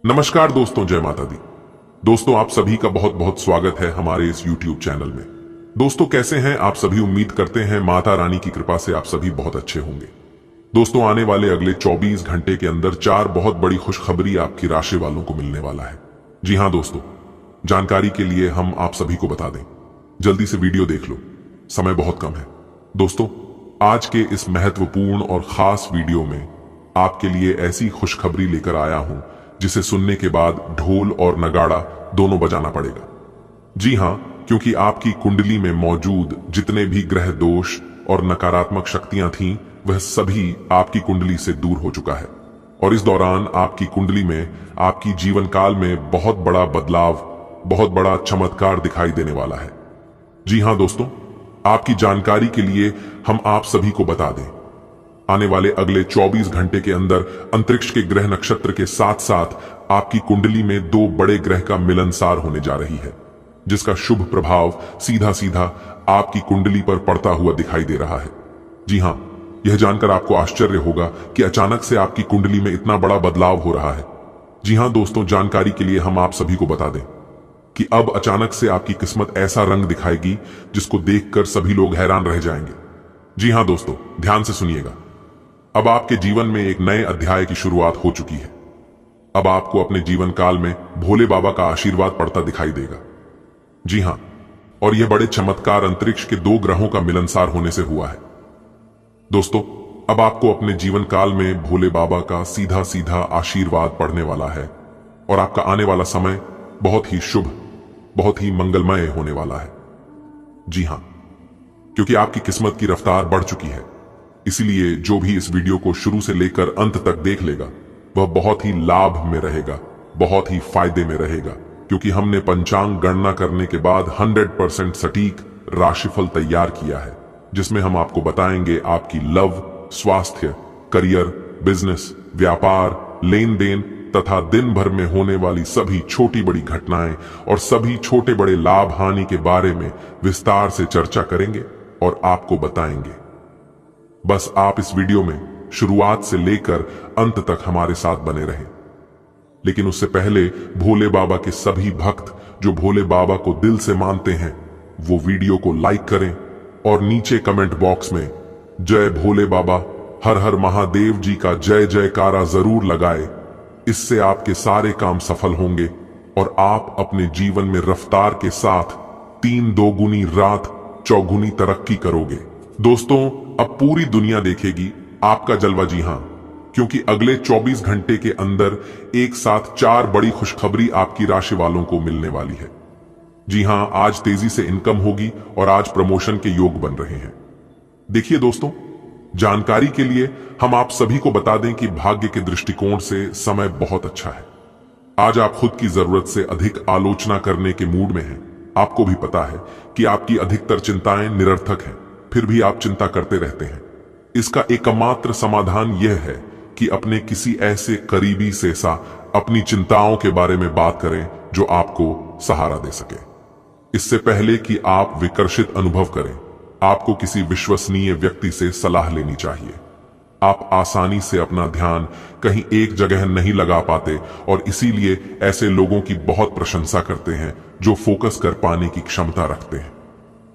नमस्कार दोस्तों, जय माता दी। दोस्तों, आप सभी का बहुत बहुत स्वागत है हमारे इस YouTube चैनल में। दोस्तों, कैसे हैं आप सभी? उम्मीद करते हैं माता रानी की कृपा से आप सभी बहुत अच्छे होंगे। दोस्तों, आने वाले अगले 24 घंटे के अंदर 4 बहुत बड़ी खुशखबरी आपकी राशि वालों को मिलने वाला है। जी हां दोस्तों, जानकारी के लिए हम आप सभी को बता दें, जल्दी से वीडियो देख लो, समय बहुत कम है। दोस्तों, आज के इस महत्वपूर्ण और खास वीडियो में आपके लिए ऐसी खुशखबरी लेकर आया हूं जिसे सुनने के बाद ढोल और नगाड़ा दोनों बजाना पड़ेगा। जी हां, क्योंकि आपकी कुंडली में मौजूद जितने भी ग्रह दोष और नकारात्मक शक्तियां थीं, वह सभी आपकी कुंडली से दूर हो चुका है। और इस दौरान आपकी कुंडली में आपकी जीवन काल में बहुत बड़ा बदलाव, बहुत बड़ा चमत्कार दिखाई देने वाला है। जी हां दोस्तों, आपकी जानकारी के लिए हम आप सभी को बता दें, आने वाले अगले 24 घंटे के अंदर अंतरिक्ष के ग्रह नक्षत्र के साथ साथ आपकी कुंडली में 2 बड़े ग्रह का मिलनसार होने जा रही है, जिसका शुभ प्रभाव सीधा सीधा आपकी कुंडली पर पड़ता हुआ दिखाई दे रहा है। जी हां, यह जानकर आपको आश्चर्य होगा कि अचानक से आपकी कुंडली में इतना बड़ा बदलाव हो रहा है। जी हां दोस्तों, जानकारी के लिए हम आप सभी को बता दें कि अब अचानक से आपकी किस्मत ऐसा रंग दिखाएगी जिसको देखकर सभी लोग हैरान रह जाएंगे। जी हां दोस्तों, ध्यान से सुनिएगा। अब आपके जीवन में एक नए अध्याय की शुरुआत हो चुकी है। अब आपको अपने जीवन काल में भोले बाबा का आशीर्वाद पड़ता दिखाई देगा। जी हां, और यह बड़े चमत्कार अंतरिक्ष के 2 ग्रहों का मिलनसार होने से हुआ है। दोस्तों, अब आपको अपने जीवन काल में भोले बाबा का सीधा सीधा आशीर्वाद पड़ने वाला है और आपका आने वाला समय बहुत ही शुभ, बहुत ही मंगलमय होने वाला है। जी हां, क्योंकि आपकी किस्मत की रफ्तार बढ़ चुकी है, इसलिए जो भी इस वीडियो को शुरू से लेकर अंत तक देख लेगा वह बहुत ही लाभ में रहेगा, बहुत ही फायदे में रहेगा, क्योंकि हमने पंचांग गणना करने के बाद 100% सटीक राशिफल तैयार किया है, जिसमें हम आपको बताएंगे आपकी लव, स्वास्थ्य, करियर, बिजनेस, व्यापार, लेन देन तथा दिन भर में होने वाली सभी छोटी बड़ी घटनाएं और सभी छोटे बड़े लाभ हानि के बारे में विस्तार से चर्चा करेंगे और आपको बताएंगे। बस आप इस वीडियो में शुरुआत से लेकर अंत तक हमारे साथ बने रहें। लेकिन उससे पहले भोले बाबा के सभी भक्त जो भोले बाबा को दिल से मानते हैं, वो वीडियो को लाइक करें और नीचे कमेंट बॉक्स में जय भोले बाबा, हर हर महादेव जी का जय जयकारा जरूर लगाए। इससे आपके सारे काम सफल होंगे और आप अपने जीवन में रफ्तार के साथ 3 दोगुनी रात चौगुनी तरक्की करोगे। दोस्तों, अब पूरी दुनिया देखेगी आपका जलवा। जी हां, क्योंकि अगले 24 घंटे के अंदर एक साथ 4 बड़ी खुशखबरी आपकी राशि वालों को मिलने वाली है। जी हां, आज तेजी से इनकम होगी और आज प्रमोशन के योग बन रहे हैं। देखिए दोस्तों, जानकारी के लिए हम आप सभी को बता दें कि भाग्य के दृष्टिकोण से समय बहुत अच्छा है। आज आप खुद की जरूरत से अधिक आलोचना करने के मूड में हैं। आपको भी पता है कि आपकी अधिकतर चिंताएं निरर्थक हैं, फिर भी आप चिंता करते रहते हैं। इसका एकमात्र समाधान यह है कि अपने किसी ऐसे करीबी से अपनी चिंताओं के बारे में बात करें जो आपको सहारा दे सके। इससे पहले कि आप विकर्षित अनुभव करें, आपको किसी विश्वसनीय व्यक्ति से सलाह लेनी चाहिए। आप आसानी से अपना ध्यान कहीं एक जगह नहीं लगा पाते और इसीलिए ऐसे लोगों की बहुत प्रशंसा करते हैं जो फोकस कर पाने की क्षमता रखते हैं।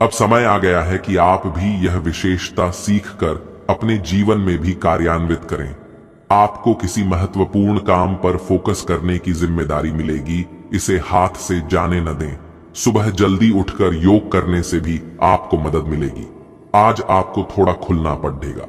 अब समय आ गया है कि आप भी यह विशेषता सीखकर अपने जीवन में भी कार्यान्वित करें। आपको किसी महत्वपूर्ण काम पर फोकस करने की जिम्मेदारी मिलेगी, इसे हाथ से जाने न दें। सुबह जल्दी उठकर योग करने से भी आपको मदद मिलेगी। आज आपको थोड़ा खुलना पड़ेगा।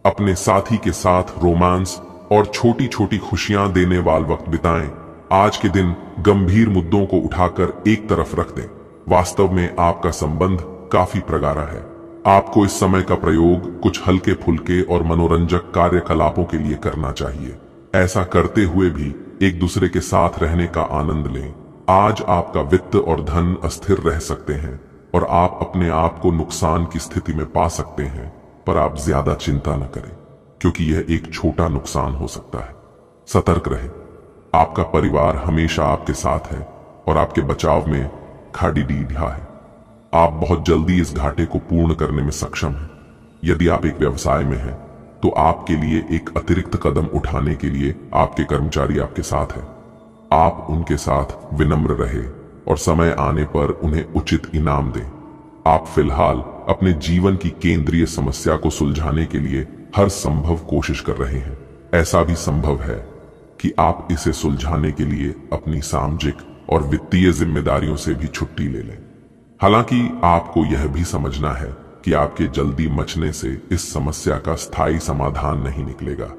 अपने साथी के साथ रोमांस और छोटी छोटी खुशियां देने वाला वक्त बिताएं। आज के दिन गंभीर मुद्दों को उठाकर एक तरफ रख दें। वास्तव में आपका संबंध काफी प्रगाढ़ा है। आपको इस समय का प्रयोग कुछ हल्के फुल्के और मनोरंजक कार्यकलापों के लिए करना चाहिए। ऐसा करते हुए भी एक दूसरे के साथ रहने का आनंद लें। आज आपका वित्त और धन अस्थिर रह सकते हैं और आप अपने आप को नुकसान की स्थिति में पा सकते हैं, पर आप ज्यादा चिंता न करें, क्योंकि यह एक छोटा नुकसान हो सकता है। सतर्क रहें। आपका परिवार हमेशा आपके साथ है और आपके बचाव में खाड़ी ढीढ़ा है। आप बहुत जल्दी इस घाटे को पूर्ण करने में सक्षम हैं। यदि आप एक व्यवसाय में हैं, तो आपके लिए एक अतिरिक्त कदम उठाने के लिए आपके कर्मचारी आपके साथ हैं। आप उनके साथ विनम्र रहे और समय आने पर उन्हें उचित इनाम दें। आप फिलहाल अपने जीवन की केंद्रीय समस्या को सुलझाने के लिए हर संभव कोशिश कर रहे हैं। ऐसा भी संभव है कि आप इसे सुलझाने के लिए अपनी सामाजिक और वित्तीय जिम्मेदारियों से भी छुट्टी ले लें। हालांकि आपको यह भी समझना है कि आपके जल्दी मचने से इस समस्या का स्थायी समाधान नहीं निकलेगा।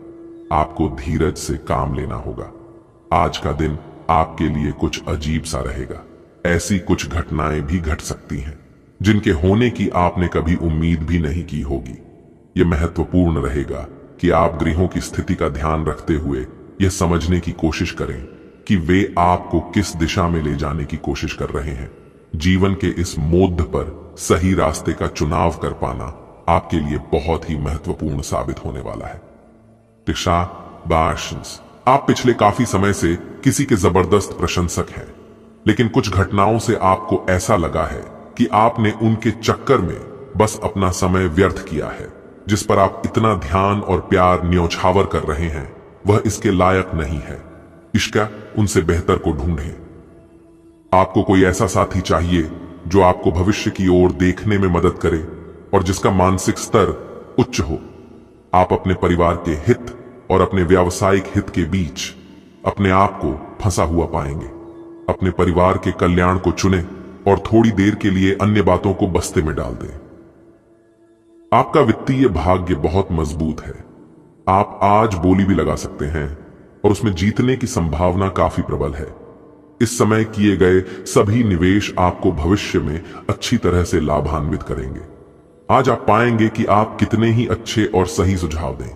आपको धीरज से काम लेना होगा। आज का दिन आपके लिए कुछ अजीब सा रहेगा। ऐसी कुछ घटनाएं भी घट सकती हैं जिनके होने की आपने कभी उम्मीद भी नहीं की होगी। यह महत्वपूर्ण रहेगा कि आप ग्रहों की स्थिति का ध्यान रखते हुए यह समझने की कोशिश करें कि वे आपको किस दिशा में ले जाने की कोशिश कर रहे हैं। जीवन के इस मोड़ पर सही रास्ते का चुनाव कर पाना आपके लिए बहुत ही महत्वपूर्ण साबित होने वाला है। वृषाभांश, आप पिछले काफी समय से किसी के जबरदस्त प्रशंसक हैं, लेकिन कुछ घटनाओं से आपको ऐसा लगा है कि आपने उनके चक्कर में बस अपना समय व्यर्थ किया है। जिस पर आप इतना ध्यान और प्यार न्योछावर कर रहे हैं वह इसके लायक नहीं है। इश्का उनसे बेहतर को ढूंढें। आपको कोई ऐसा साथी चाहिए जो आपको भविष्य की ओर देखने में मदद करे और जिसका मानसिक स्तर उच्च हो। आप अपने परिवार के हित और अपने व्यावसायिक हित के बीच अपने आप को फंसा हुआ पाएंगे। अपने परिवार के कल्याण को चुनें और थोड़ी देर के लिए अन्य बातों को बस्ते में डाल दें। आपका वित्तीय भाग्य बहुत मजबूत है। आप आज बोली भी लगा सकते हैं और उसमें जीतने की संभावना काफी प्रबल है। इस समय किए गए सभी निवेश आपको भविष्य में अच्छी तरह से लाभान्वित करेंगे। आज आप पाएंगे कि आप कितने ही अच्छे और सही सुझाव दें,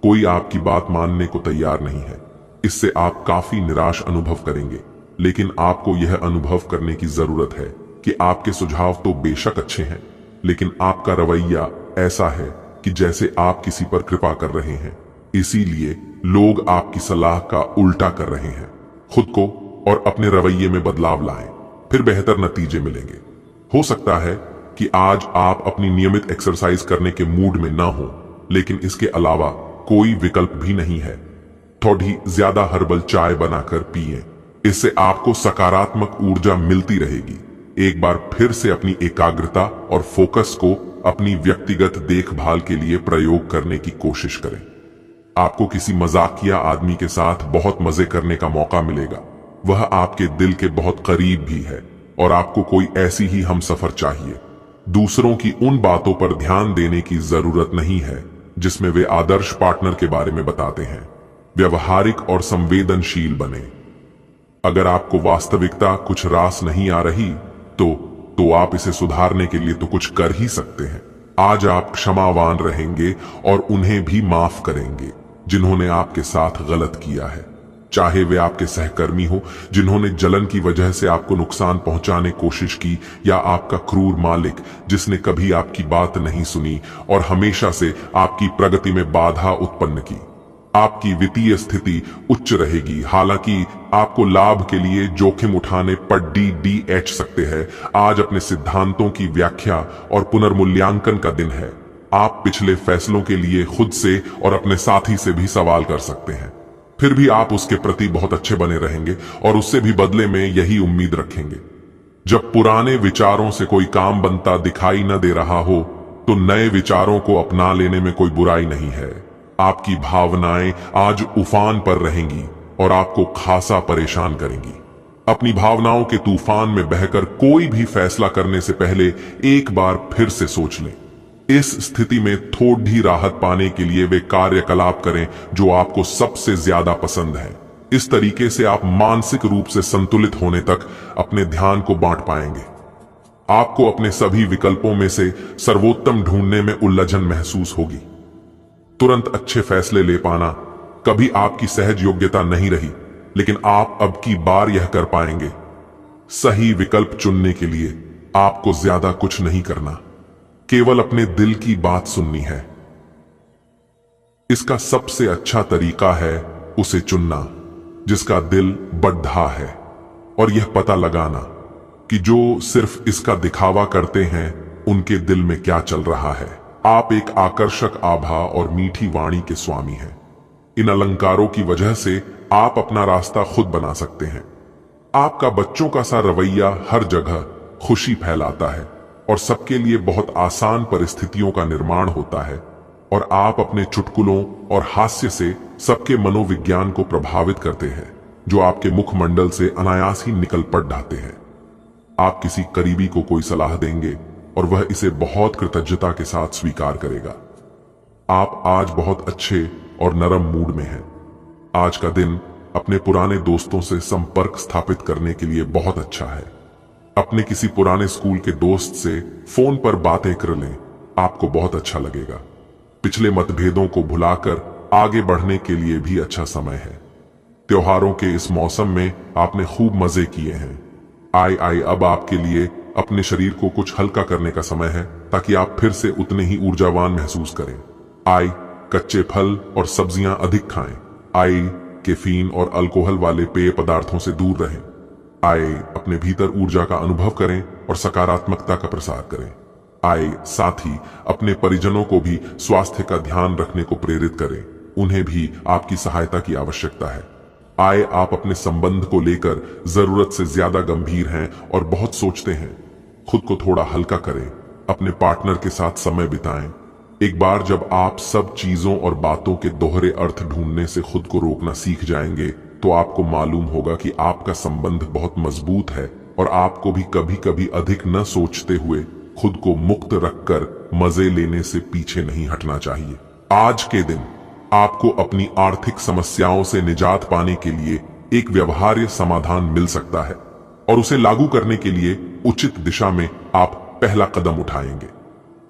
कोई आपकी बात मानने को तैयार नहीं है। इससे आप काफी निराश अनुभव करेंगे, लेकिन आपको यह अनुभव करने की जरूरत है कि आपके सुझाव तो बेशक अच्छे हैं, लेकिन आपका रवैया ऐसा है कि जैसे आप किसी पर कृपा कर रहे हैं। इसीलिए लोग आपकी सलाह का उल्टा कर रहे हैं। खुद को और अपने रवैये में बदलाव लाएं, फिर बेहतर नतीजे मिलेंगे। हो सकता है कि आज आप अपनी नियमित एक्सरसाइज करने के मूड में ना हो, लेकिन इसके अलावा कोई विकल्प भी नहीं है। थोड़ी ज्यादा हर्बल चाय बनाकर पिएं, इससे आपको सकारात्मक ऊर्जा मिलती रहेगी। एक बार फिर से अपनी एकाग्रता और फोकस को अपनी व्यक्तिगत देखभाल के लिए प्रयोग करने की कोशिश करें। आपको किसी मजाकिया आदमी के साथ बहुत मजे करने का मौका मिलेगा। वह आपके दिल के बहुत करीब भी है और आपको कोई ऐसी ही हमसफर चाहिए। दूसरों की उन बातों पर ध्यान देने की जरूरत नहीं है जिसमें वे आदर्श पार्टनर के बारे में बताते हैं। व्यवहारिक और संवेदनशील बने। अगर आपको वास्तविकता कुछ रास नहीं आ रही तो आप इसे सुधारने के लिए तो कुछ कर ही सकते हैं। आज आप क्षमावान रहेंगे और उन्हें भी माफ करेंगे जिन्होंने आपके साथ गलत किया है, चाहे वे आपके सहकर्मी हो जिन्होंने जलन की वजह से आपको नुकसान पहुंचाने की कोशिश की, या आपका क्रूर मालिक जिसने कभी आपकी बात नहीं सुनी और हमेशा से आपकी प्रगति में बाधा उत्पन्न की। आपकी वित्तीय स्थिति उच्च रहेगी, हालांकि आपको लाभ के लिए जोखिम उठाने पर DDH सकते हैं। आज अपने सिद्धांतों की व्याख्या और पुनर्मूल्यांकन का दिन है। आप पिछले फैसलों के लिए खुद से और अपने साथी से भी सवाल कर सकते हैं, फिर भी आप उसके प्रति बहुत अच्छे बने रहेंगे और उससे भी बदले में यही उम्मीद रखेंगे। जब पुराने विचारों से कोई काम बनता दिखाई न दे रहा हो तो नए विचारों को अपना लेने में कोई बुराई नहीं है। आपकी भावनाएं आज उफान पर रहेंगी और आपको खासा परेशान करेंगी। अपनी भावनाओं के तूफान में बहकर कोई भी फैसला करने से पहले एक बार फिर से सोच लें। इस स्थिति में थोड़ी राहत पाने के लिए वे कार्यकलाप करें जो आपको सबसे ज्यादा पसंद है। इस तरीके से आप मानसिक रूप से संतुलित होने तक अपने ध्यान को बांट पाएंगे। आपको अपने सभी विकल्पों में से सर्वोत्तम ढूंढने में उलझन महसूस होगी। तुरंत अच्छे फैसले ले पाना कभी आपकी सहज योग्यता नहीं रही, लेकिन आप अब की बार यह कर पाएंगे। सही विकल्प चुनने के लिए आपको ज्यादा कुछ नहीं करना, केवल अपने दिल की बात सुननी है। इसका सबसे अच्छा तरीका है उसे चुनना जिसका दिल बढ़ा है, और यह पता लगाना कि जो सिर्फ इसका दिखावा करते हैं उनके दिल में क्या चल रहा है। आप एक आकर्षक आभा और मीठी वाणी के स्वामी हैं। इन अलंकारों की वजह से आप अपना रास्ता खुद बना सकते हैं। आपका बच्चों का सा रवैया हर जगह खुशी फैलाता है और सबके लिए बहुत आसान परिस्थितियों का निर्माण होता है, और आप अपने चुटकुलों और हास्य से सबके मनोविज्ञान को प्रभावित करते हैं, जो आपके मुखमंडल से अनायास ही निकल पड़ जाते हैं। आप किसी करीबी को कोई सलाह देंगे और वह इसे बहुत कृतज्ञता के साथ स्वीकार करेगा। आप आज बहुत अच्छे और नरम मूड में हैं। आज का दिन अपने पुराने दोस्तों से संपर्क स्थापित करने के लिए बहुत अच्छा है। अपने किसी पुराने स्कूल के दोस्त से फोन पर बातें कर लें, आपको बहुत अच्छा लगेगा। पिछले मतभेदों को भुलाकर आगे बढ़ने के लिए भी अच्छा समय है। त्योहारों के इस मौसम में आपने खूब मजे किए हैं। आई अब आपके लिए अपने शरीर को कुछ हल्का करने का समय है, ताकि आप फिर से उतने ही ऊर्जावान महसूस करें। कच्चे फल और सब्जियां अधिक खाएं। कैफीन और अल्कोहल वाले पेय पदार्थों से दूर रहें। अपने भीतर ऊर्जा का अनुभव करें और सकारात्मकता का प्रसार करें। साथ ही अपने परिजनों को भी स्वास्थ्य का ध्यान रखने को प्रेरित करें। उन्हें भी आपकी सहायता की आवश्यकता है। आप अपने संबंध को लेकर जरूरत से ज्यादा गंभीर हैं और बहुत सोचते हैं। खुद को थोड़ा हल्का करें। अपने पार्टनर के साथ समय बिताएं। एक बार जब आप सब चीजों और बातों के दोहरे अर्थ ढूंढने से खुद को रोकना सीख जाएंगे, तो आपको मालूम होगा कि आपका संबंध बहुत मजबूत है और आपको भी कभी कभी अधिक न सोचते हुए खुद को मुक्त रखकर मजे लेने से पीछे नहीं हटना चाहिए। आज के दिन आपको अपनी आर्थिक समस्याओं से निजात पाने के लिए एक व्यवहार्य समाधान मिल सकता है, और उसे लागू करने के लिए उचित दिशा में आप पहला कदम उठाएंगे।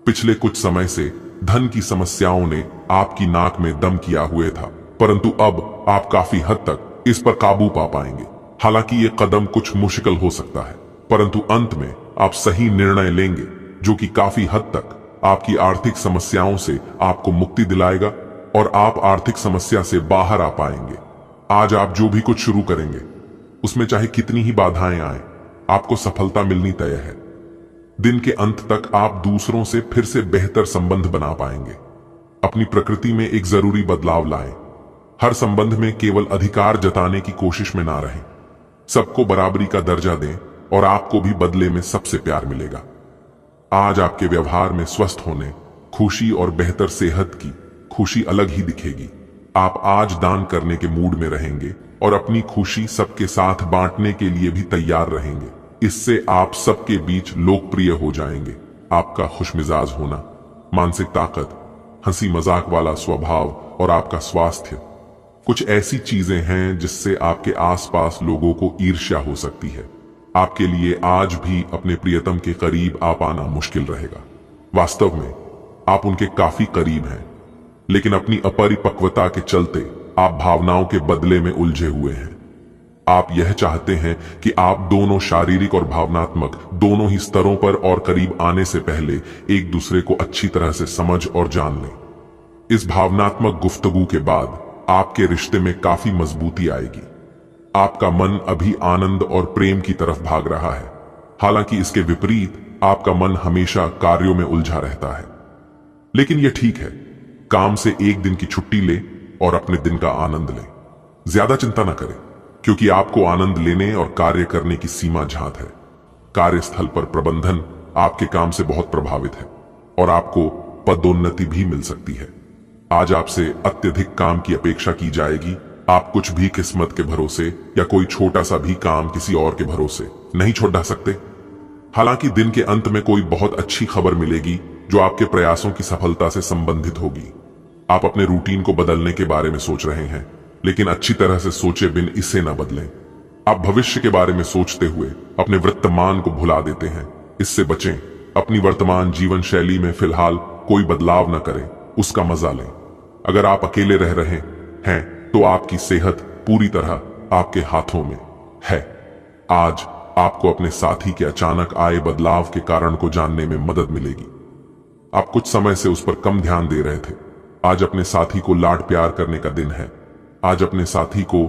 पिछले कुछ समय से धन की समस्याओं ने आपकी नाक में दम किया हुए था, परंतु अब आप काफी हद तक इस पर काबू पा पाएंगे। हालांकि ये कदम कुछ मुश्किल हो सकता है, परंतु अंत में आप सही निर्णय लेंगे, जो कि काफी हद तक आपकी आर्थिक समस्याओं से आपको मुक्ति दिलाएगा और आप आर्थिक समस्या से बाहर आ पाएंगे। आज आप जो भी कुछ शुरू करेंगे, उसमें चाहे कितनी ही बाधाएं आए, आपको सफलता मिलनी तय है। दिन के अंत तक आप दूसरों से फिर से बेहतर संबंध बना पाएंगे। अपनी प्रकृति में एक जरूरी बदलाव लाएं। हर संबंध में केवल अधिकार जताने की कोशिश में ना रहें। सबको बराबरी का दर्जा दें और आपको भी बदले में सबसे प्यार मिलेगा। आज आपके व्यवहार में स्वस्थ होने, खुशी और बेहतर सेहत की खुशी अलग ही दिखेगी। आप आज दान करने के मूड में रहेंगे और अपनी खुशी सबके साथ बांटने के लिए भी तैयार रहेंगे। इससे आप सबके बीच लोकप्रिय हो जाएंगे। आपका खुशमिजाज होना, मानसिक ताकत, हंसी मजाक वाला स्वभाव और आपका स्वास्थ्य कुछ ऐसी चीजें हैं जिससे आपके आसपास लोगों को ईर्ष्या हो सकती है। आपके लिए आज भी अपने प्रियतम के करीब आ पाना मुश्किल रहेगा। वास्तव में आप उनके काफी करीब हैं, लेकिन अपनी अपरिपक्वता के चलते आप भावनाओं के बदले में उलझे हुए हैं। आप यह चाहते हैं कि आप दोनों शारीरिक और भावनात्मक दोनों ही स्तरों पर और करीब आने से पहले एक दूसरे को अच्छी तरह से समझ और जान लें। इस भावनात्मक गुफ्तगू के बाद आपके रिश्ते में काफी मजबूती आएगी। आपका मन अभी आनंद और प्रेम की तरफ भाग रहा है, हालांकि इसके विपरीत आपका मन हमेशा कार्यों में उलझा रहता है। लेकिन यह ठीक है। काम से एक दिन की छुट्टी ले और अपने दिन का आनंद लें। ज्यादा चिंता न करें, क्योंकि आपको आनंद लेने और कार्य करने की सीमा झात है। कार्यस्थल पर प्रबंधन आपके काम से बहुत प्रभावित है और आपको पदोन्नति भी मिल सकती है। आज आपसे अत्यधिक काम की अपेक्षा की जाएगी। आप कुछ भी किस्मत के भरोसे या कोई छोटा सा भी काम किसी और के भरोसे नहीं छोड़ सकते। हालांकि दिन के अंत में कोई बहुत अच्छी खबर मिलेगी जो आपके प्रयासों की सफलता से संबंधित होगी। आप अपने रूटीन को बदलने के बारे में सोच रहे हैं, लेकिन अच्छी तरह से सोचे बिन इसे न बदलें। आप भविष्य के बारे में सोचते हुए अपने वर्तमान को भुला देते हैं। इससे बचें। अपनी वर्तमान जीवन शैली में फिलहाल कोई बदलाव न करें, उसका मजा लें। अगर आप अकेले रह रहे हैं तो आपकी सेहत पूरी तरह आपके हाथों में है। आज आपको अपने साथी के अचानक आए बदलाव के कारण को जानने में मदद मिलेगी। आप कुछ समय से उस पर कम ध्यान दे रहे थे। आज अपने साथी को लाड प्यार करने का दिन है। आज अपने साथी को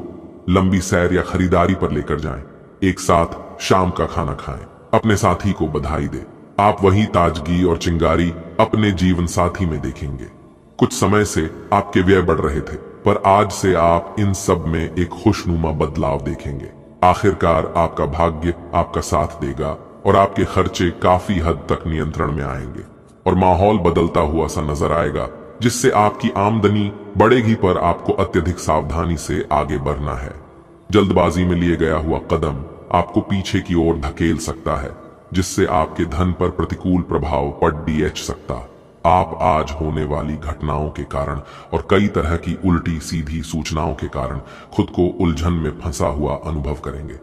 लंबी सैर या खरीदारी पर लेकर जाएं। एक साथ शाम का खाना खाएं। अपने साथी को बधाई दें। आप वही ताजगी और चिंगारी अपने जीवन साथी में देखेंगे। कुछ समय से आपके व्यय बढ़ रहे थे, पर आज से आप इन सब में एक खुशनुमा बदलाव देखेंगे। आखिरकार आपका भाग्य आपका साथ देगा और आपके खर्चे काफी हद तक नियंत्रण में आएंगे और माहौल बदलता हुआ सा नजर आएगा, जिससे आपकी आमदनी बढ़ेगी, पर आपको अत्यधिक सावधानी से आगे बढ़ना है। जल्दबाजी में लिए गया हुआ कदम आपको पीछे की ओर धकेल सकता है, जिससे आपके धन पर प्रतिकूल प्रभाव पड़ सकता। आप आज होने वाली घटनाओं के कारण और कई तरह की उल्टी सीधी सूचनाओं के कारण खुद को उलझन में फंसा हुआ अनुभव करेंगे।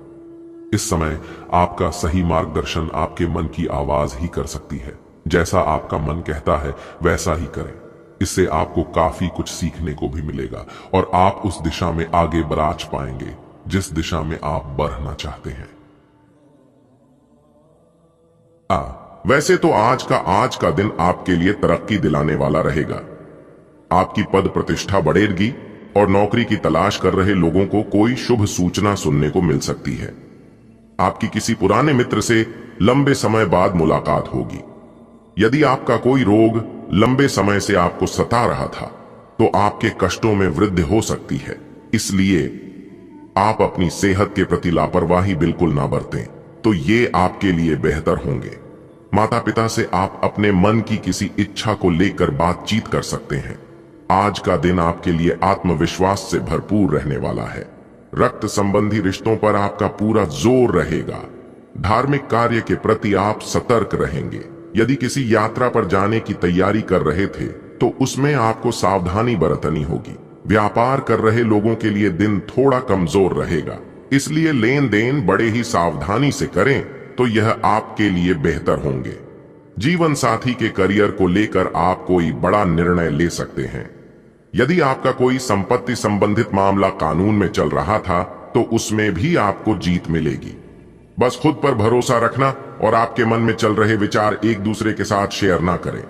इस समय आपका सही मार्गदर्शन आपके मन की आवाज ही कर सकती है। जैसा आपका मन कहता है वैसा ही करें। इससे आपको काफी कुछ सीखने को भी मिलेगा और आप उस दिशा में आगे बढ़ पाएंगे जिस दिशा में आप बढ़ना चाहते हैं। वैसे तो आज का दिन आपके लिए तरक्की दिलाने वाला रहेगा। आपकी पद प्रतिष्ठा बढ़ेगी और नौकरी की तलाश कर रहे लोगों को कोई शुभ सूचना सुनने को मिल सकती है। आपकी किसी पुराने मित्र से लंबे समय बाद मुलाकात होगी। यदि आपका कोई रोग लंबे समय से आपको सता रहा था तो आपके कष्टों में वृद्धि हो सकती है। इसलिए आप अपनी सेहत के प्रति लापरवाही बिल्कुल ना बरतें, तो ये आपके लिए बेहतर होंगे। माता पिता से आप अपने मन की किसी इच्छा को लेकर बातचीत कर सकते हैं। आज का दिन आपके लिए आत्मविश्वास से भरपूर रहने वाला है। रक्त संबंधी रिश्तों पर आपका पूरा जोर रहेगा। धार्मिक कार्य के प्रति आप सतर्क रहेंगे। यदि किसी यात्रा पर जाने की तैयारी कर रहे थे तो उसमें आपको सावधानी बरतनी होगी। व्यापार कर रहे लोगों के लिए दिन थोड़ा कमजोर रहेगा, इसलिए लेन देन बड़े ही सावधानी से करें तो यह आपके लिए बेहतर होंगे। जीवन साथी के करियर को लेकर आप कोई बड़ा निर्णय ले सकते हैं। यदि आपका कोई संपत्ति संबंधित मामला कानून में चल रहा था तो उसमें भी आपको जीत मिलेगी। बस खुद पर भरोसा रखना और आपके मन में चल रहे विचार एक दूसरे के साथ शेयर ना करें।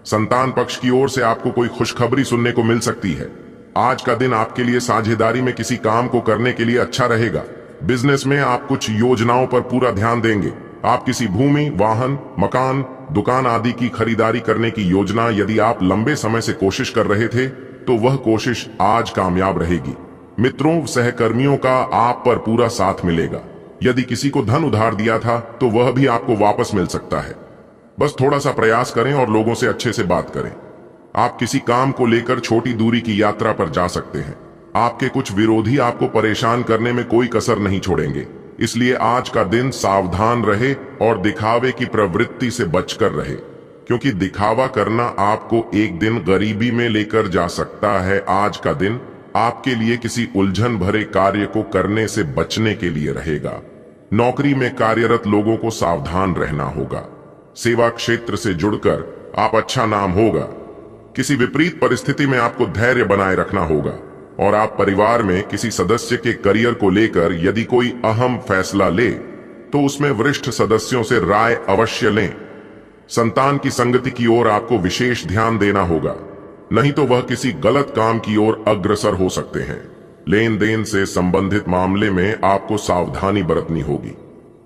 संतान पक्ष की ओर से आपको कोई खुशखबरी सुनने को मिल सकती है। आज का दिन आपके लिए साझेदारी में किसी काम को करने के लिए अच्छा रहेगा। बिजनेस में आप कुछ योजनाओं पर पूरा ध्यान देंगे। आप किसी भूमि, वाहन, मकान, दुकान आदि की खरीदारी करने की योजना यदि आप लंबे समय से कोशिश कर रहे थे तो वह कोशिश आज कामयाब रहेगी। मित्रों, सहकर्मियों का आप पर पूरा साथ मिलेगा। यदि किसी को धन उधार दिया था तो वह भी आपको वापस मिल सकता है। बस थोड़ा सा प्रयास करें और लोगों से अच्छे से बात करें। आप किसी काम को लेकर छोटी दूरी की यात्रा पर जा सकते हैं। आपके कुछ विरोधी आपको परेशान करने में कोई कसर नहीं छोड़ेंगे, इसलिए आज का दिन सावधान रहे और दिखावे की प्रवृत्ति से बचकर रहे, क्योंकि दिखावा करना आपको एक दिन गरीबी में लेकर जा सकता है। आज का दिन आपके लिए किसी उलझन भरे कार्य को करने से बचने के लिए रहेगा। नौकरी में कार्यरत लोगों को सावधान रहना होगा। सेवा क्षेत्र से जुड़कर आप अच्छा नाम होगा। किसी विपरीत परिस्थिति में आपको धैर्य बनाए रखना होगा और आप परिवार में किसी सदस्य के करियर को लेकर यदि कोई अहम फैसला ले तो उसमें वरिष्ठ सदस्यों से राय अवश्य लें। संतान की संगति की ओर आपको विशेष ध्यान देना होगा, नहीं तो वह किसी गलत काम की ओर अग्रसर हो सकते हैं। लेन देन से संबंधित मामले में आपको सावधानी बरतनी होगी।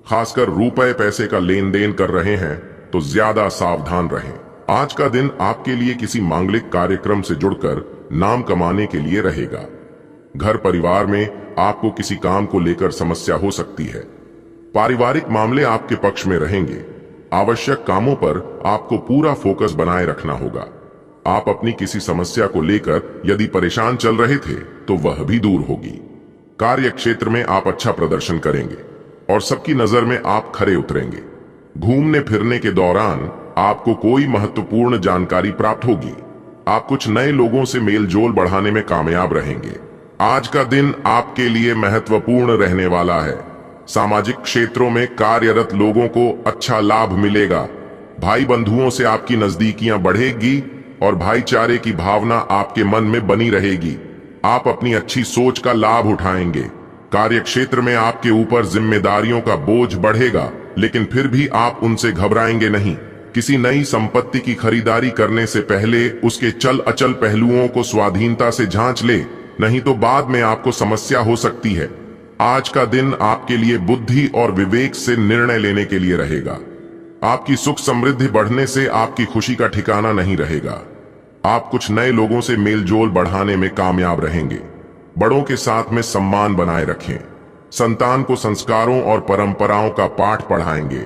खासकर रुपए पैसे का लेन देन कर रहे हैं तो ज्यादा सावधान रहें। आज का दिन आपके लिए किसी मांगलिक कार्यक्रम से जुड़कर नाम कमाने के लिए रहेगा। घर परिवार में आपको किसी काम को लेकर समस्या हो सकती है। पारिवारिक मामले आपके पक्ष में रहेंगे। आवश्यक कामों पर आपको पूरा फोकस बनाए रखना होगा। आप अपनी किसी समस्या को लेकर यदि परेशान चल रहे थे तो वह भी दूर होगी। कार्य क्षेत्र में आप अच्छा प्रदर्शन करेंगे और सबकी नजर में आप खरे उतरेंगे। घूमने फिरने के दौरान आपको कोई महत्वपूर्ण जानकारी प्राप्त होगी। आप कुछ नए लोगों से मेल जोल बढ़ाने में कामयाब रहेंगे। आज का दिन आपके लिए महत्वपूर्ण रहने वाला है। सामाजिक क्षेत्रों में कार्यरत लोगों को अच्छा लाभ मिलेगा। भाई बंधुओं से आपकी नजदीकियां बढ़ेगी और भाईचारे की भावना आपके मन में बनी रहेगी। आप अपनी अच्छी सोच का लाभ उठाएंगे। कार्य क्षेत्र में आपके ऊपर जिम्मेदारियों का बोझ बढ़ेगा, लेकिन फिर भी आप उनसे घबराएंगे नहीं। किसी नई संपत्ति की खरीदारी करने से पहले उसके चल अचल पहलुओं को स्वाधीनता से जांच ले, नहीं तो बाद में आपको समस्या हो सकती है। आज का दिन आपके लिए बुद्धि और विवेक से निर्णय लेने के लिए रहेगा। आपकी सुख समृद्धि बढ़ने से आपकी खुशी का ठिकाना नहीं रहेगा। आप कुछ नए लोगों से मेलजोल बढ़ाने में कामयाब रहेंगे। बड़ों के साथ में सम्मान बनाए रखें। संतान को संस्कारों और परंपराओं का पाठ पढ़ाएंगे।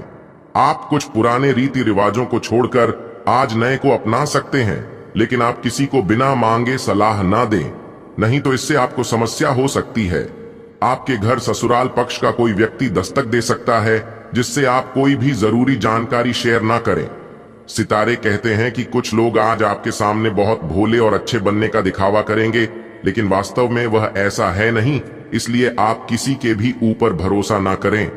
आप कुछ पुराने रीति रिवाजों को छोड़कर आज नए को अपना सकते हैं, लेकिन आप किसी को बिना मांगे सलाह ना दें, नहीं तो इससे आपको समस्या हो सकती है। आपके घर ससुराल पक्ष का कोई व्यक्ति दस्तक दे सकता है, जिससे आप कोई भी जरूरी जानकारी शेयर ना करें। सितारे कहते हैं कि कुछ लोग आज आपके सामने बहुत भोले और अच्छे बनने का दिखावा करेंगे, लेकिन वास्तव में वह ऐसा है नहीं। इसलिए आप किसी के भी ऊपर भरोसा ना करें।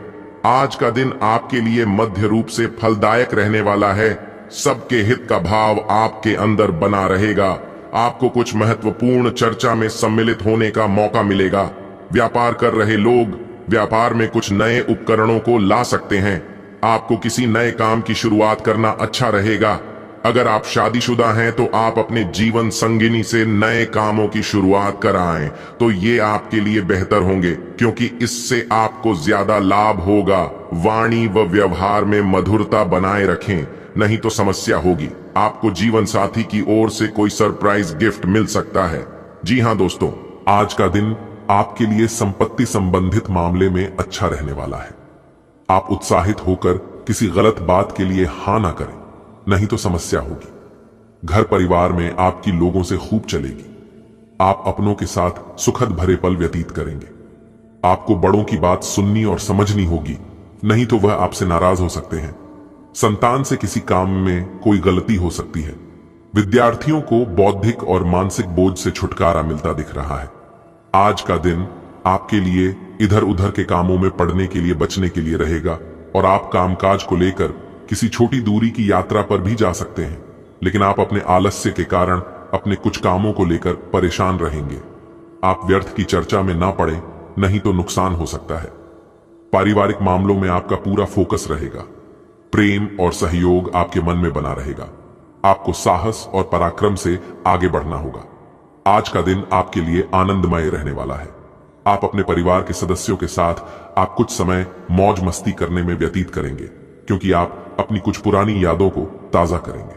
आज का दिन आपके लिए मध्य रूप से फलदायक रहने वाला है। सबके हित का भाव आपके अंदर बना रहेगा। आपको कुछ महत्वपूर्ण चर्चा में सम्मिलित होने का मौका मिलेगा। व्यापार कर रहे लोग व्यापार में कुछ नए उपकरणों को ला सकते हैं। आपको किसी नए काम की शुरुआत करना अच्छा रहेगा। अगर आप शादीशुदा हैं तो आप अपने जीवन संगिनी से नए कामों की शुरुआत कराएं तो ये आपके लिए बेहतर होंगे, क्योंकि इससे आपको ज्यादा लाभ होगा। वाणी व व्यवहार में मधुरता बनाए रखें, नहीं तो समस्या होगी। आपको जीवन साथी की ओर से कोई सरप्राइज गिफ्ट मिल सकता है। जी हाँ दोस्तों, आज का दिन आपके लिए संपत्ति संबंधित मामले में अच्छा रहने वाला है। आप उत्साहित होकर किसी गलत बात के लिए हाँ ना करें, नहीं तो समस्या होगी। घर परिवार में आपकी लोगों से खूब चलेगी। आप अपनों के साथ सुखद भरे पल व्यतीत करेंगे। आपको बड़ों की बात सुननी और समझनी होगी, नहीं तो वह आपसे नाराज हो सकते हैं। संतान से किसी काम में कोई गलती हो सकती है। विद्यार्थियों को बौद्धिक और मानसिक बोझ से छुटकारा मिलता दिख रहा है। आज का दिन आपके लिए इधर उधर के कामों में पड़ने के लिए बचने के लिए रहेगा और आप कामकाज को लेकर किसी छोटी दूरी की यात्रा पर भी जा सकते हैं, लेकिन आप अपने आलस्य के कारण अपने कुछ कामों को लेकर परेशान रहेंगे। आप व्यर्थ की चर्चा में ना पड़े, नहीं तो नुकसान हो सकता है। पारिवारिक मामलों में आपका पूरा फोकस रहेगा। प्रेम और सहयोग आपके मन में बना रहेगा। आपको साहस और पराक्रम से आगे बढ़ना होगा। आज का दिन आपके लिए आनंदमय रहने वाला है। आप अपने परिवार के सदस्यों के साथ आप कुछ समय मौज मस्ती करने में व्यतीत करेंगे, क्योंकि आप अपनी कुछ पुरानी यादों को ताजा करेंगे।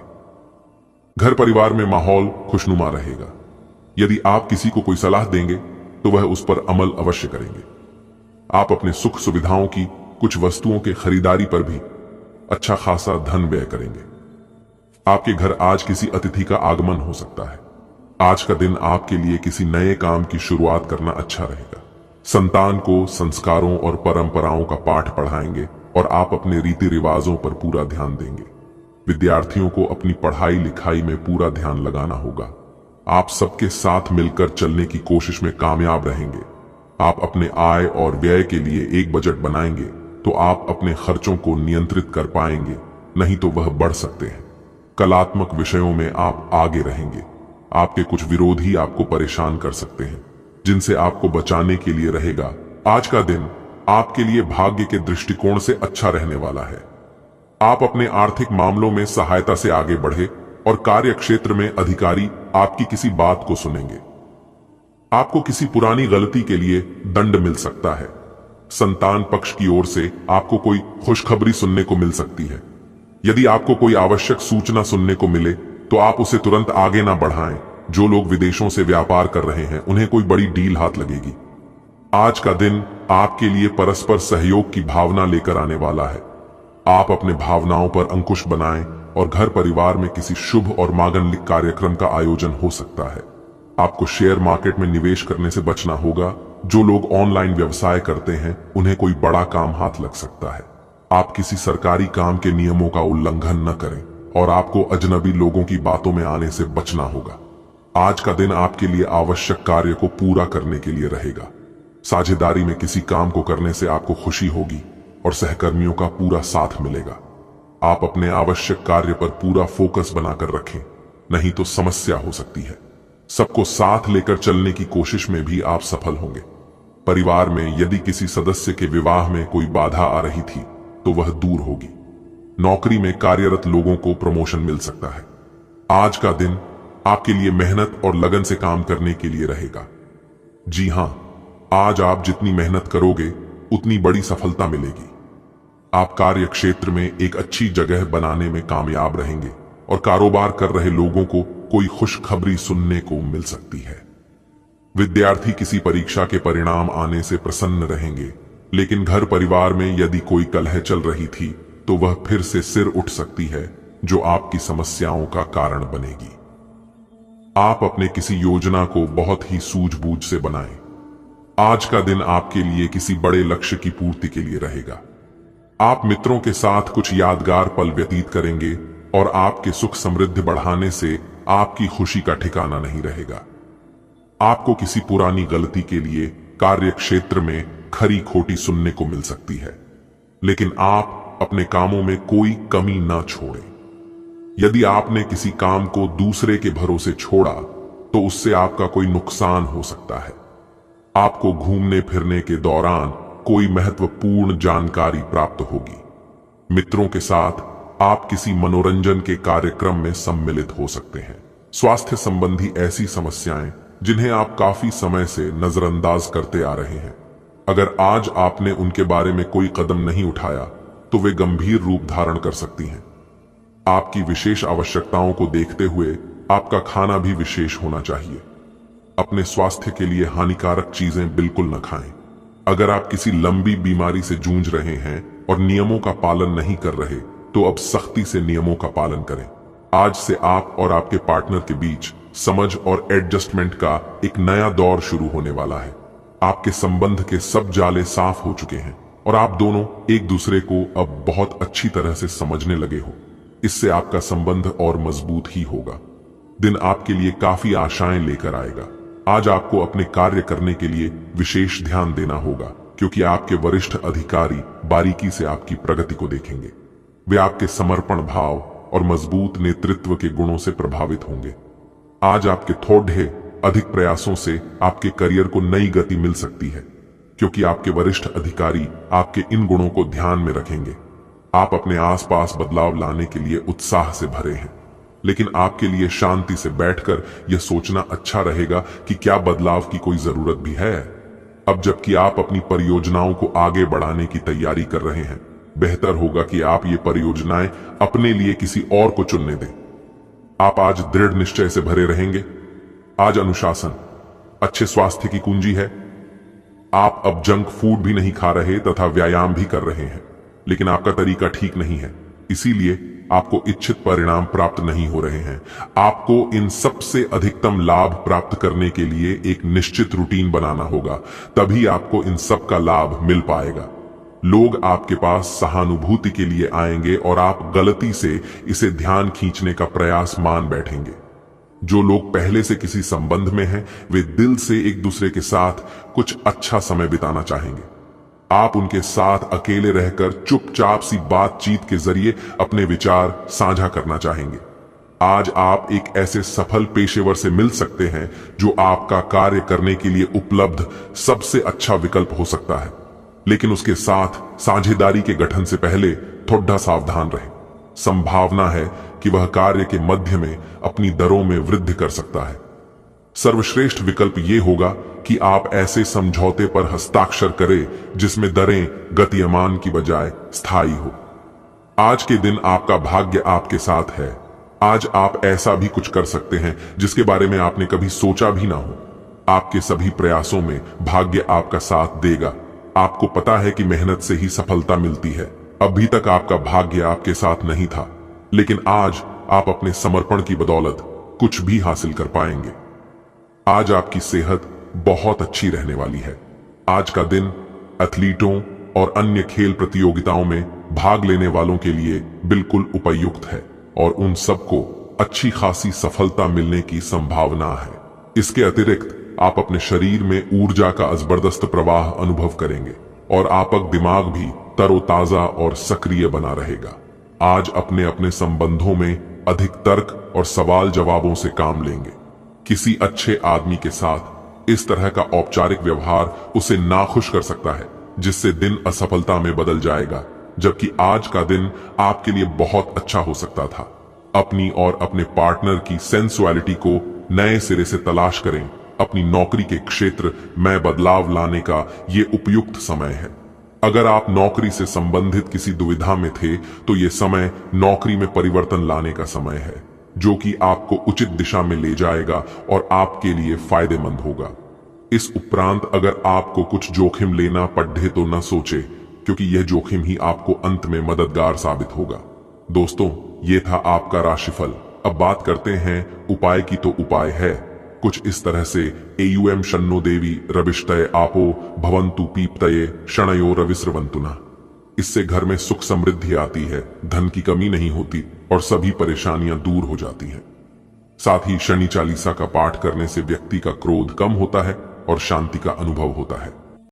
घर परिवार में माहौल खुशनुमा रहेगा। यदि आप किसी को कोई सलाह देंगे तो वह उस पर अमल अवश्य करेंगे। आप अपने सुख सुविधाओं की कुछ वस्तुओं के खरीदारी पर भी अच्छा खासा धन व्यय करेंगे। आपके घर आज किसी अतिथि का आगमन हो सकता है। आज का दिन आपके लिए किसी नए काम की शुरुआत करना अच्छा रहेगा। संतान को संस्कारों और परंपराओं का पाठ पढ़ाएंगे और आप अपने रीति रिवाजों पर पूरा ध्यान देंगे। विद्यार्थियों को अपनी पढ़ाई लिखाई में पूरा ध्यान लगाना होगा। आप सबके साथ मिलकर चलने की कोशिश में कामयाब रहेंगे। आप अपने आय और व्यय के लिए एक बजट बनाएंगे तो आप अपने खर्चों को नियंत्रित कर पाएंगे, नहीं तो वह बढ़ सकते हैं। कलात्मक विषयों में आप आगे रहेंगे। आपके कुछ विरोधी आपको परेशान कर सकते हैं, जिनसे आपको बचाने के लिए रहेगा। आज का दिन आपके लिए भाग्य के दृष्टिकोण से अच्छा रहने वाला है। आप अपने आर्थिक मामलों में सहायता से आगे बढ़े और कार्य क्षेत्र में अधिकारी आपकी किसी बात को सुनेंगे। आपको किसी पुरानी गलती के लिए दंड मिल सकता है। संतान पक्ष की ओर से आपको कोई खुशखबरी सुनने को मिल सकती है। यदि आपको कोई आवश्यक सूचना सुनने को मिले तो आप उसे तुरंत आगे ना बढ़ाएं। जो लोग विदेशों से व्यापार कर रहे हैं उन्हें कोई बड़ी डील हाथ लगेगी। आज का दिन आपके लिए परस्पर सहयोग की भावना लेकर आने वाला है। आप अपने भावनाओं पर अंकुश बनाएं और घर परिवार में किसी शुभ और मांगलिक कार्यक्रम का आयोजन हो सकता है। आपको शेयर मार्केट में निवेश करने से बचना होगा। जो लोग ऑनलाइन व्यवसाय करते हैं उन्हें कोई बड़ा काम हाथ लग सकता है। आप किसी सरकारी काम के नियमों का उल्लंघन न करें और आपको अजनबी लोगों की बातों में आने से बचना होगा। आज का दिन आपके लिए आवश्यक कार्य को पूरा करने के लिए रहेगा। साझेदारी में किसी काम को करने से आपको खुशी होगी और सहकर्मियों का पूरा साथ मिलेगा। आप अपने आवश्यक कार्य पर पूरा फोकस बनाकर रखें, नहीं तो समस्या हो सकती है। सबको साथ लेकर चलने की कोशिश में भी आप सफल होंगे। परिवार में यदि किसी सदस्य के विवाह में कोई बाधा आ रही थी तो वह दूर होगी। नौकरी में कार्यरत लोगों को प्रमोशन मिल सकता है। आज का दिन आपके लिए मेहनत और लगन से काम करने के लिए रहेगा। जी हां, आज आप जितनी मेहनत करोगे उतनी बड़ी सफलता मिलेगी। आप कार्य क्षेत्र में एक अच्छी जगह बनाने में कामयाब रहेंगे और कारोबार कर रहे लोगों को कोई खुशखबरी सुनने को मिल सकती है। विद्यार्थी किसी परीक्षा के परिणाम आने से प्रसन्न रहेंगे, लेकिन घर परिवार में यदि कोई कलह चल रही थी तो वह फिर से सिर उठ सकती है, जो आपकी समस्याओं का कारण बनेगी। आप अपने किसी योजना को बहुत ही सूझबूझ से बनाएं। आज का दिन आपके लिए किसी बड़े लक्ष्य की पूर्ति के लिए रहेगा। आप मित्रों के साथ कुछ यादगार पल व्यतीत करेंगे और आपके सुख समृद्धि बढ़ाने से आपकी खुशी का ठिकाना नहीं रहेगा। आपको किसी पुरानी गलती के लिए कार्य क्षेत्र में खरी खोटी सुनने को मिल सकती है, लेकिन आप अपने कामों में कोई कमी ना छोड़ें। यदि आपने किसी काम को दूसरे के भरोसे छोड़ा तो उससे आपका कोई नुकसान हो सकता है। आपको घूमने फिरने के दौरान कोई महत्वपूर्ण जानकारी प्राप्त होगी। मित्रों के साथ आप किसी मनोरंजन के कार्यक्रम में सम्मिलित हो सकते हैं। स्वास्थ्य संबंधी ऐसी समस्याएं जिन्हें आप काफी समय से नजरअंदाज करते आ रहे हैं, अगर आज आपने उनके बारे में कोई कदम नहीं उठाया तो वे गंभीर रूप धारण कर सकती हैं। आपकी विशेष आवश्यकताओं को देखते हुए आपका खाना भी विशेष होना चाहिए। अपने स्वास्थ्य के लिए हानिकारक चीजें बिल्कुल न खाएं। अगर आप किसी लंबी बीमारी से जूझ रहे हैं और नियमों का पालन नहीं कर रहे तो अब सख्ती से नियमों का पालन करें। आज से आप और आपके पार्टनर के बीच समझ और एडजस्टमेंट का एक नया दौर शुरू होने वाला है। आपके संबंध के सब जाले साफ हो चुके हैं और आप दोनों एक दूसरे को अब बहुत अच्छी तरह से समझने लगे हो। इससे आपका संबंध और मजबूत ही होगा। दिन आपके लिए काफी आशाएं लेकर आएगा। आज आपको अपने कार्य करने के लिए विशेष ध्यान देना होगा, क्योंकि आपके वरिष्ठ अधिकारी बारीकी से आपकी प्रगति को देखेंगे। वे आपके समर्पण भाव और मजबूत नेतृत्व के गुणों से प्रभावित होंगे। आज आपके थोड़े अधिक प्रयासों से आपके करियर को नई गति मिल सकती है, क्योंकि आपके वरिष्ठ अधिकारी आपके इन गुणों को ध्यान में रखेंगे। आप अपने आसपास बदलाव लाने के लिए उत्साह से भरे हैं, लेकिन आपके लिए शांति से बैठकर यह सोचना अच्छा रहेगा कि क्या बदलाव की कोई जरूरत भी है। अब जबकि आप अपनी परियोजनाओं को आगे बढ़ाने की तैयारी कर रहे हैं, बेहतर होगा कि आप ये परियोजनाएं अपने लिए किसी और को चुनने दें। आप आज दृढ़ निश्चय से भरे रहेंगे। आज अनुशासन अच्छे स्वास्थ्य की कुंजी है। आप अब जंक फूड भी नहीं खा रहे तथा व्यायाम भी कर रहे हैं, लेकिन आपका तरीका ठीक नहीं है, इसीलिए आपको इच्छित परिणाम प्राप्त नहीं हो रहे हैं। आपको इन सबसे अधिकतम लाभ प्राप्त करने के लिए एक निश्चित रूटीन बनाना होगा, तभी आपको इन सब का लाभ मिल पाएगा। लोग आपके पास सहानुभूति के लिए आएंगे और आप गलती से इसे ध्यान खींचने का प्रयास मान बैठेंगे। जो लोग पहले से किसी संबंध में हैं, वे दिल से एक दूसरे के साथ कुछ अच्छा समय बिताना चाहेंगे। आप उनके साथ अकेले रहकर चुपचाप सी बातचीत के जरिए अपने विचार साझा करना चाहेंगे। आज आप एक ऐसे सफल पेशेवर से मिल सकते हैं जो आपका कार्य करने के लिए उपलब्ध सबसे अच्छा विकल्प हो सकता है, लेकिन उसके साथ साझेदारी के गठन से पहले थोड़ा सावधान रहें। संभावना है कि वह कार्य के मध्य में अपनी दरों में वृद्धि कर सकता है। सर्वश्रेष्ठ विकल्प यह होगा कि आप ऐसे समझौते पर हस्ताक्षर करें जिसमें दरें गतिमान की बजाय स्थायी हो। आज के दिन आपका भाग्य आपके साथ है। आज आप ऐसा भी कुछ कर सकते हैं जिसके बारे में आपने कभी सोचा भी ना हो। आपके सभी प्रयासों में भाग्य आपका साथ देगा। आपको पता है कि मेहनत से ही सफलता मिलती है। अभी तक आपका भाग्य आपके साथ नहीं था, लेकिन आज आप अपने समर्पण की बदौलत कुछ भी हासिल कर पाएंगे। आज आपकी सेहत बहुत अच्छी रहने वाली है। आज का दिन एथलीटों और अन्य खेल प्रतियोगिताओं में भाग लेने वालों के लिए बिल्कुल उपयुक्त है और उन सबको अच्छी खासी सफलता मिलने की संभावना है। इसके अतिरिक्त आप अपने शरीर में ऊर्जा का जबरदस्त प्रवाह अनुभव करेंगे और आपका दिमाग भी तरोताजा और सक्रिय बना रहेगा। आज अपने अपने संबंधों में अधिक तर्क और सवाल जवाबों से काम लेंगे। किसी अच्छे आदमी के साथ इस तरह का औपचारिक व्यवहार उसे नाखुश कर सकता है, जिससे दिन असफलता में बदल जाएगा, जबकि आज का दिन आपके लिए बहुत अच्छा हो सकता था। अपनी और अपने पार्टनर की सेंसुअलिटी को नए सिरे से तलाश करें। अपनी नौकरी के क्षेत्र में बदलाव लाने का ये उपयुक्त समय है। अगर आप नौकरी से संबंधित किसी दुविधा में थे तो ये समय नौकरी में परिवर्तन लाने का समय है। जो कि आपको उचित दिशा में ले जाएगा और आपके लिए फायदेमंद होगा। इस उपरांत अगर आपको कुछ जोखिम लेना पड़े तो न सोचे, क्योंकि यह जोखिम ही आपको अंत में मददगार साबित होगा। दोस्तों, ये था आपका राशिफल। अब बात करते हैं उपाय की। तो उपाय है कुछ इस तरह से: एयुएम शन्नो देवी रविष्टय आपो भवन्तु पीप्तये शणयो रविस्रवंतुना। इससे घर में सुख समृद्धि आती है, धन की कमी नहीं होती और सभी परेशानियां दूर हो जाती हैं। साथ ही शनि चालीसा का पाठ करने से व्यक्ति का क्रोध कम होता है और शांति का अनुभव होता है।